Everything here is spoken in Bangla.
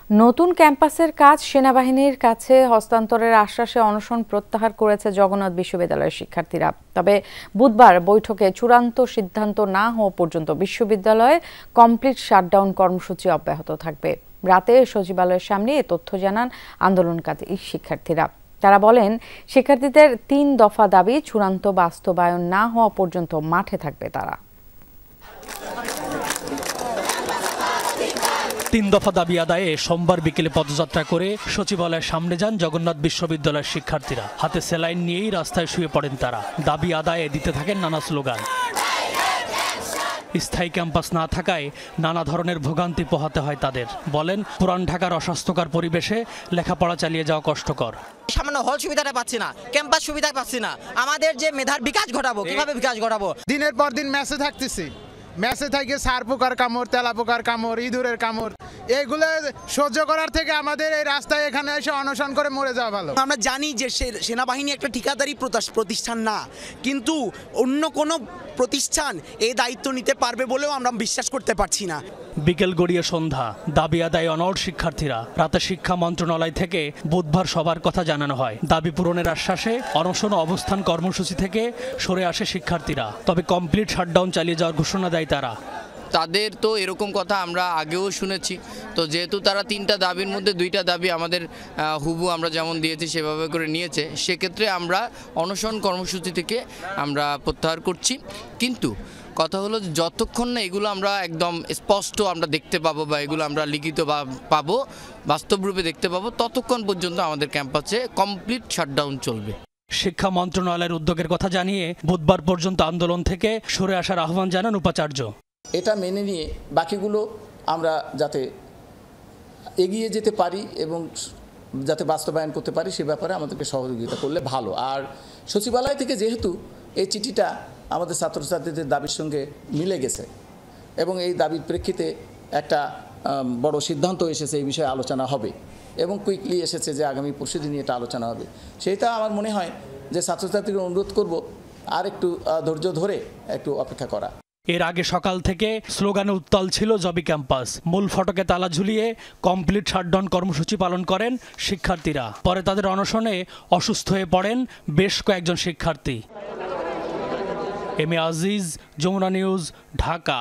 নতুন ক্যাম্পাসের কাজ সেনাবাহিনীর কাছে হস্তান্তরের আশ্বাসে অনশন প্রত্যাহার করেছে জগন্নাথ বিশ্ববিদ্যালয়ের শিক্ষার্থীরা। তবে বুধবার বৈঠকে চূড়ান্ত সিদ্ধান্ত না হওয়া পর্যন্ত বিশ্ববিদ্যালয়ে কমপ্লিট শাটডাউন কর্মসূচি অব্যাহত থাকবে। রাতে সচিবালয়ের সামনে এ তথ্য জানান আন্দোলনকারী শিক্ষার্থীরা। তারা বলেন, শিক্ষার্থীদের ৩ দফা দাবি চূড়ান্ত বাস্তবায়ন না হওয়া পর্যন্ত মাঠে থাকবে তারা। ৩ দফা দাবি আদায়ে সোমবার বিকেলে পদযাত্রা করে সচিবালয়ের সামনে যান জগন্নাথ বিশ্ববিদ্যালয়ের শিক্ষার্থীরা। হাতে স্যালাইন নিয়েই রাস্তায় শুয়ে পড়েন তারা। দাবি আদায়ে দিতে থাকেন নানা স্লোগান। স্থায়ী ক্যাম্পাস না থাকায় নানা ধরনের ভোগান্তি পোহাতে হয় তাদের। বলেন, পুরান ঢাকার অস্বাস্থ্যকর পরিবেশে লেখাপড়া চালিয়ে যাওয়া কষ্টকর। সামান্য হল সুবিধাটা পাচ্ছি না, ক্যাম্পাস সুবিধা পাচ্ছি না। আমাদের যে মেধার বিকাশ ঘটাবো, কিভাবে বিকাশ ঘটাবো? দিনের পর দিন মেসে থাকতেছি, মেসে থেকে সার পোকার কামড়, তেলা পোকার কামড়, ইঁদুরের কামড়, এগুলো সহ্য করার থেকে আমাদের এই রাস্তায় এখানে এসে অনশন করে মরে যাওয়া ভালো। আমরা জানি যে সেনাবাহিনী একটা ঠিকাদারি প্রতিষ্ঠান না, কিন্তু অন্য কোনো প্রতিষ্ঠান এই দায়িত্ব নিতে পারবে বলেও আমরা বিশ্বাস করতে পারছি না। বিকেল গড়িয়ে সন্ধ্যা, দাবি আদায় অনড় শিক্ষার্থীরা। রাতে শিক্ষা মন্ত্রণালয় থেকে বুধবার সবার কথা জানানো হয়। দাবি পূরণের আশ্বাসে অনশন অবস্থান কর্মসূচি থেকে সরে আসে শিক্ষার্থীরা। তবে কমপ্লিট শাটডাউন চালিয়ে যাওয়ার ঘোষণা দেয় তারা। তাদের তো এরকম কথা আমরা আগেও শুনেছি। তো যেহেতু তারা 3টা দাবির মধ্যে 2টা দাবি আমাদের হুবু আমরা যেমন দিয়েছি সেভাবে করে নিয়েছে, সেক্ষেত্রে আমরা অনশন কর্মসূচি থেকে আমরা প্রত্যাহার করছি। কিন্তু কথা হলো যে যতক্ষণ না এগুলো আমরা একদম স্পষ্ট আমরা দেখতে পাবো বা এগুলো আমরা লিখিত পাবো, বাস্তব রূপে দেখতে পাবো, ততক্ষণ পর্যন্ত আমাদের ক্যাম্পাসে কমপ্লিট শাটডাউন চলবে। শিক্ষা মন্ত্রণালয়ের উদ্যোগের কথা জানিয়ে বুধবার পর্যন্ত আন্দোলন থেকে সরে আসার আহ্বান জানান উপাচার্য। এটা মেনে নিয়ে বাকিগুলো আমরা যাতে এগিয়ে যেতে পারি এবং যাতে বাস্তবায়ন করতে পারি সে ব্যাপারে আমাদেরকে সহযোগিতা করলে ভালো। আর সচিবালয় থেকে যেহেতু এই চিঠিটা আমাদের ছাত্রছাত্রীদের দাবির সঙ্গে মিলে গেছে এবং এই দাবির প্রেক্ষিতে একটা বড় সিদ্ধান্ত এসেছে, এই বিষয়ে আলোচনা হবে এবং কুইকলি এসেছে যে আগামী পরশুদিনই এটা আলোচনা হবে। সেইটা আমার মনে হয় যে ছাত্রছাত্রীকে অনুরোধ করব আর একটু ধৈর্য ধরে একটু অপেক্ষা করা। এর আগে সকাল থেকে স্লোগানে উত্তাল ছিল জবি ক্যাম্পাস। মূল ফটকে তালা ঝুলিয়ে কমপ্লিট শাটডাউন কর্মসূচি পালন করেন শিক্ষার্থীরা। পরে তাদের অনশনে অসুস্থ হয়ে পড়েন বেশ কয়েকজন শিক্ষার্থী। M A Aziz, Jamuna news, Dhaka.